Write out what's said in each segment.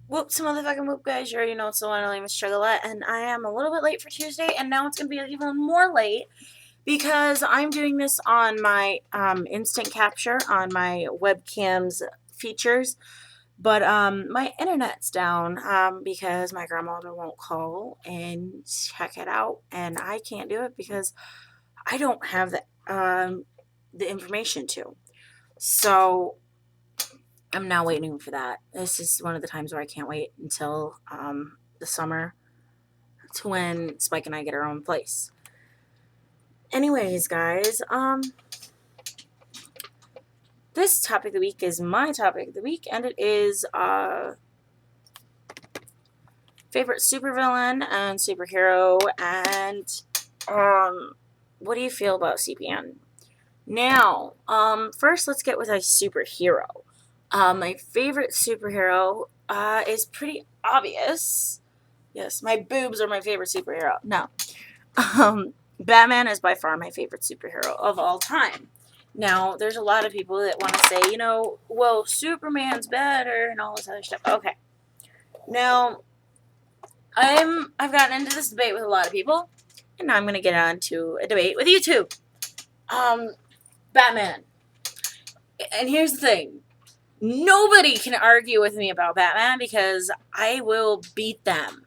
Whoops, motherfucking whoop, guys. You already know it's the one and only Miss Strugglette, and I am a little bit late for Tuesday, and now it's going to be even more late because I'm doing this on my instant capture on my webcam's features, but my internet's down because my grandmother won't call and check it out, and I can't do it because I don't have the information to. So I'm now waiting for that. This is one of the times where I can't wait until the summer to when Spike and I get our own place. Anyways, guys, this topic of the week is my topic of the week, and it is favorite supervillain and superhero, and what do you feel about CPN? Now, first let's get with a superhero. My favorite superhero is pretty obvious. Yes, my boobs are my favorite superhero. No. Batman is by far my favorite superhero of all time. Now, there's a lot of people that want to say, well, Superman's better and all this other stuff. Okay. Now, I've gotten into this debate with a lot of people, and now I'm going to get on to a debate with you two. Batman. And here's the thing. Nobody can argue with me about Batman because I will beat them.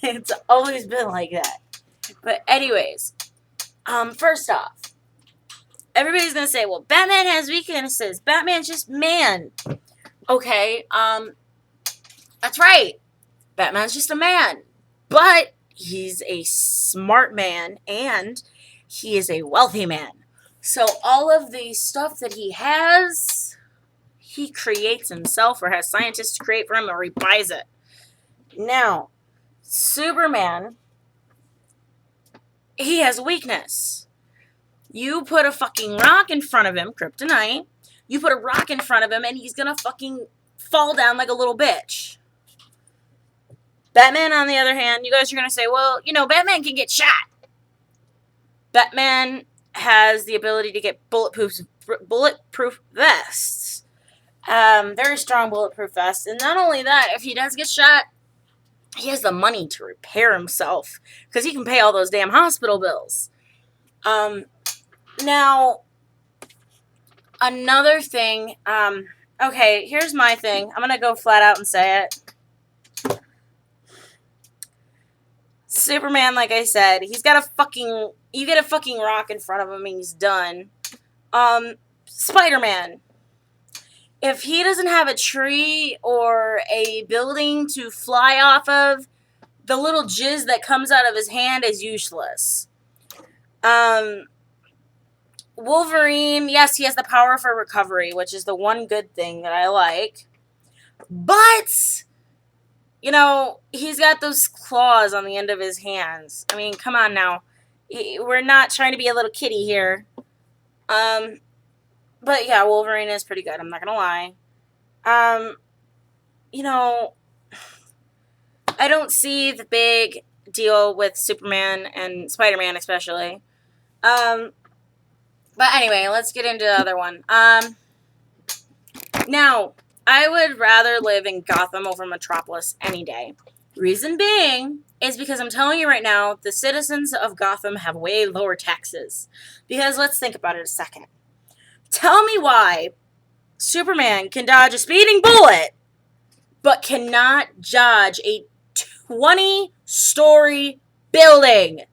It's always been like that. But anyways, first off, everybody's gonna say, well, Batman has weaknesses. Batman's just man. Okay, that's right. Batman's just a man. But he's a smart man and he is a wealthy man. So all of the stuff that he has, he creates himself or has scientists create for him or he buys it. Now, Superman, he has a weakness. You put a fucking rock in front of him, kryptonite. You put a rock in front of him and he's gonna fucking fall down like a little bitch. Batman, on the other hand, you guys are gonna say, well, Batman can get shot. Batman has the ability to get bulletproof vests. Very strong bulletproof vests. And not only that, if he does get shot, he has the money to repair himself because he can pay all those damn hospital bills. Now, another thing, okay, here's my thing. I'm going to go flat out and say it. Superman, like I said, you get a fucking rock in front of him and he's done. Spider-Man. If he doesn't have a tree or a building to fly off of, the little jizz that comes out of his hand is useless. Wolverine, yes, he has the power for recovery, which is the one good thing that I like. But, he's got those claws on the end of his hands. I mean, come on now. We're not trying to be a little kitty here. But yeah, Wolverine is pretty good, I'm not gonna lie. I don't see the big deal with Superman and Spider-Man especially. But anyway, let's get into the other one. Now, I would rather live in Gotham over Metropolis any day. Reason being is because I'm telling you right now, the citizens of Gotham have way lower taxes. Because let's think about it a second. Tell me why Superman can dodge a speeding bullet, but cannot dodge a 20-story building.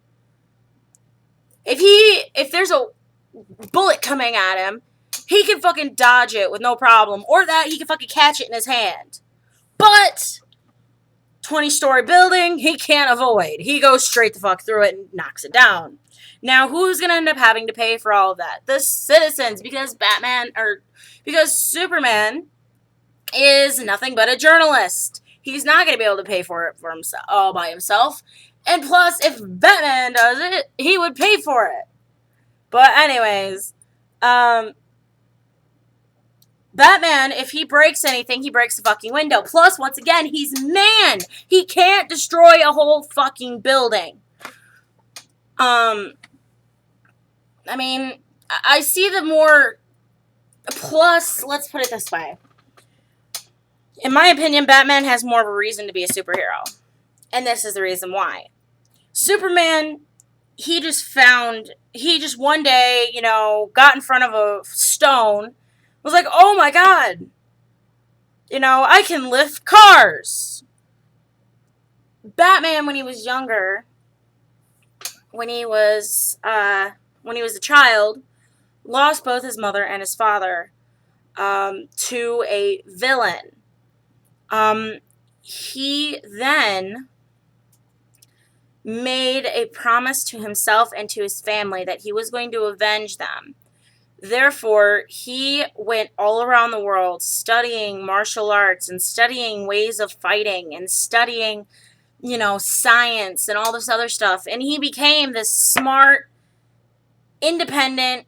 If there's a bullet coming at him, he can fucking dodge it with no problem. Or that he can fucking catch it in his hand. But 20-story building, he can't avoid. He goes straight the fuck through it and knocks it down. Now, who's going to end up having to pay for all of that? The citizens, because Superman is nothing but a journalist. He's not going to be able to pay for it for himself, all by himself. And plus, if Batman does it, he would pay for it. But anyways, Batman, if he breaks anything, he breaks the fucking window. Plus, once again, he's man. He can't destroy a whole fucking building. I mean, I see the more... Plus, let's put it this way. In my opinion, Batman has more of a reason to be a superhero. And this is the reason why. Superman, he just one day, got in front of a stone, was like, oh my god, I can lift cars. Batman, when he was younger, when he was a child, lost both his mother and his father to a villain. He then made a promise to himself and to his family that he was going to avenge them. Therefore, he went all around the world studying martial arts and studying ways of fighting and studying, science and all this other stuff. And he became this smart, independent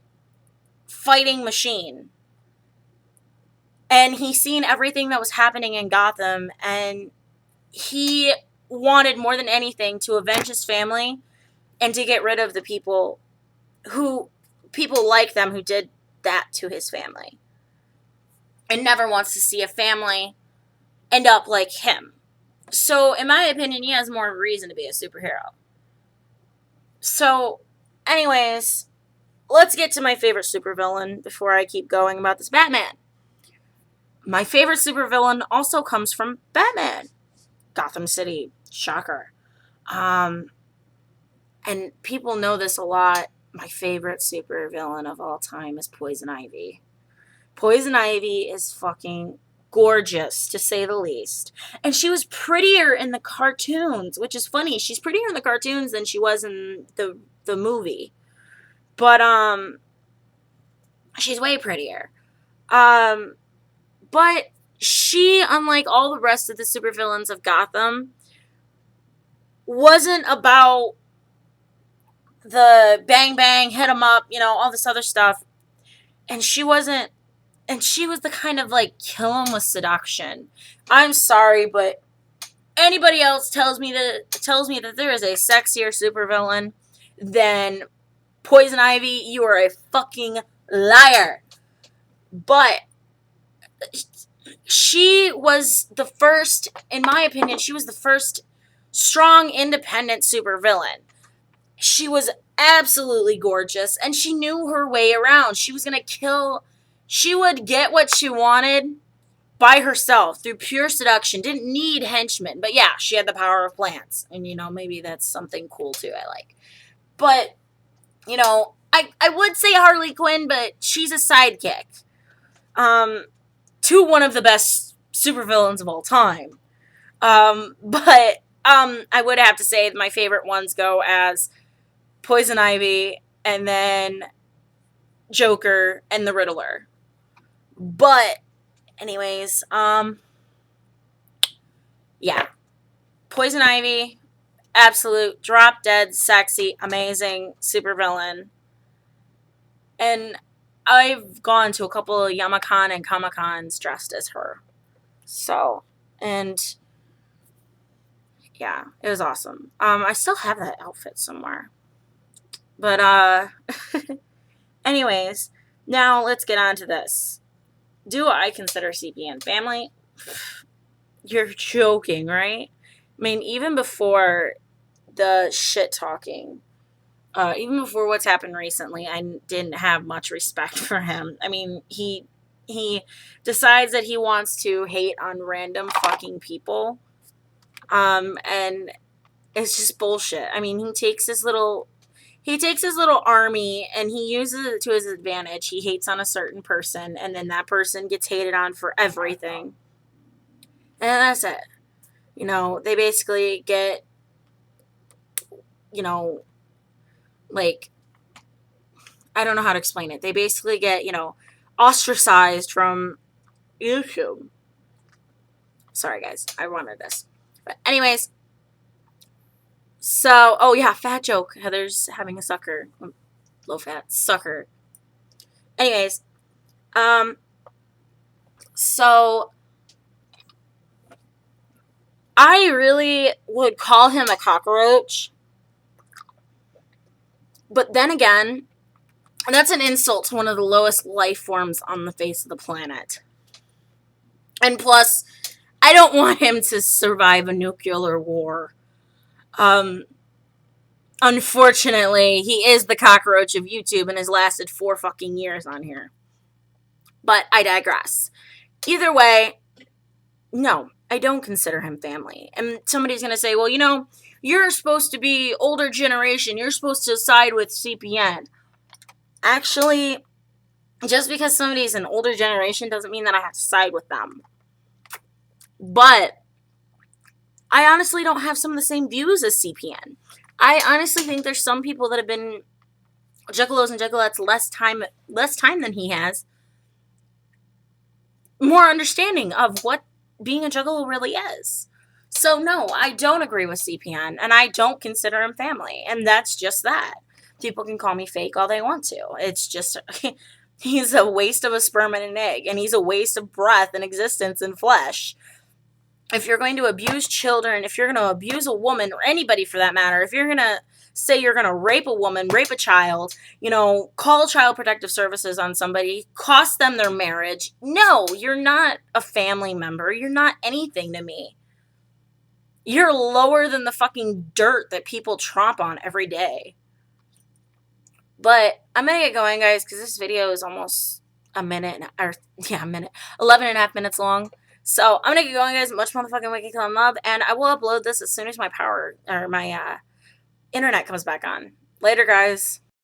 fighting machine. And he seen everything that was happening in Gotham, and he wanted more than anything to avenge his family and to get rid of the people like them who did that to his family. And never wants to see a family end up like him. So, in my opinion, he has more reason to be a superhero. So, anyways, let's get to my favorite supervillain before I keep going about this Batman. My favorite supervillain also comes from Batman. Gotham City. Shocker. And people know this a lot. My favorite supervillain of all time is Poison Ivy. Poison Ivy is fucking gorgeous, to say the least. And she was prettier in the cartoons, which is funny. She's prettier in the cartoons than she was in the movie. But, she's way prettier. But she, unlike all the rest of the supervillains of Gotham, wasn't about the bang bang, hit 'em up, all this other stuff. And she was the kind of like kill 'em with seduction. I'm sorry, but anybody else tells me that there is a sexier supervillain than Poison Ivy, you are a fucking liar. But she was the first, in my opinion, she was the first strong, independent supervillain. She was absolutely gorgeous, and she knew her way around. She would get what she wanted by herself through pure seduction. Didn't need henchmen. But yeah, she had the power of plants. And, maybe that's something cool too I like. But, I would say Harley Quinn, but she's a sidekick. To one of the best supervillains of all time. But I would have to say my favorite ones go as Poison Ivy, and then Joker, and the Riddler. But, anyways, yeah. Poison Ivy, absolute drop dead, sexy, amazing supervillain. And I've gone to a couple of Yamacon and Comic-Cons dressed as her. So, and yeah, it was awesome. I still have that outfit somewhere. But, anyways, now let's get on to this. Do I consider CPN family? You're joking, right? I mean, even before the shit talking, even before what's happened recently, I didn't have much respect for him. I mean, he decides that he wants to hate on random fucking people. And it's just bullshit. I mean, he takes his little army and he uses it to his advantage. He hates on a certain person, and then that person gets hated on for everything. And that's it. They basically get, like, I don't know how to explain it. They basically get, ostracized from YouTube. Sorry, guys. I wanted this. But anyways, so, oh yeah, fat joke. Heather's having a sucker. Low fat sucker. Anyways, so I really would call him a cockroach. But then again, that's an insult to one of the lowest life forms on the face of the planet. And plus, I don't want him to survive a nuclear war. Unfortunately, he is the cockroach of YouTube and has lasted 4 fucking years on here. But I digress. Either way, no, I don't consider him family. And somebody's going to say, well, you're supposed to be older generation. You're supposed to side with CPN. Actually, just because somebody's an older generation doesn't mean that I have to side with them. But I honestly don't have some of the same views as CPN. I honestly think there's some people that have been juggalos and juggalettes less time than he has. More understanding of what being a juggalo really is. So no, I don't agree with CPN, and I don't consider him family, and that's just that. People can call me fake all they want to. It's just, he's a waste of a sperm and an egg, and he's a waste of breath and existence and flesh. If you're going to abuse children, if you're going to abuse a woman, or anybody for that matter, if you're going to say you're going to rape a woman, rape a child, call Child Protective Services on somebody, cost them their marriage. No, you're not a family member. You're not anything to me. You're lower than the fucking dirt that people tromp on every day. But I'm going to get going, guys, because this video is almost a minute, 11 and a half minutes long. So I'm going to get going, guys. Much motherfucking wicked killing love. And I will upload this as soon as my internet comes back on. Later, guys.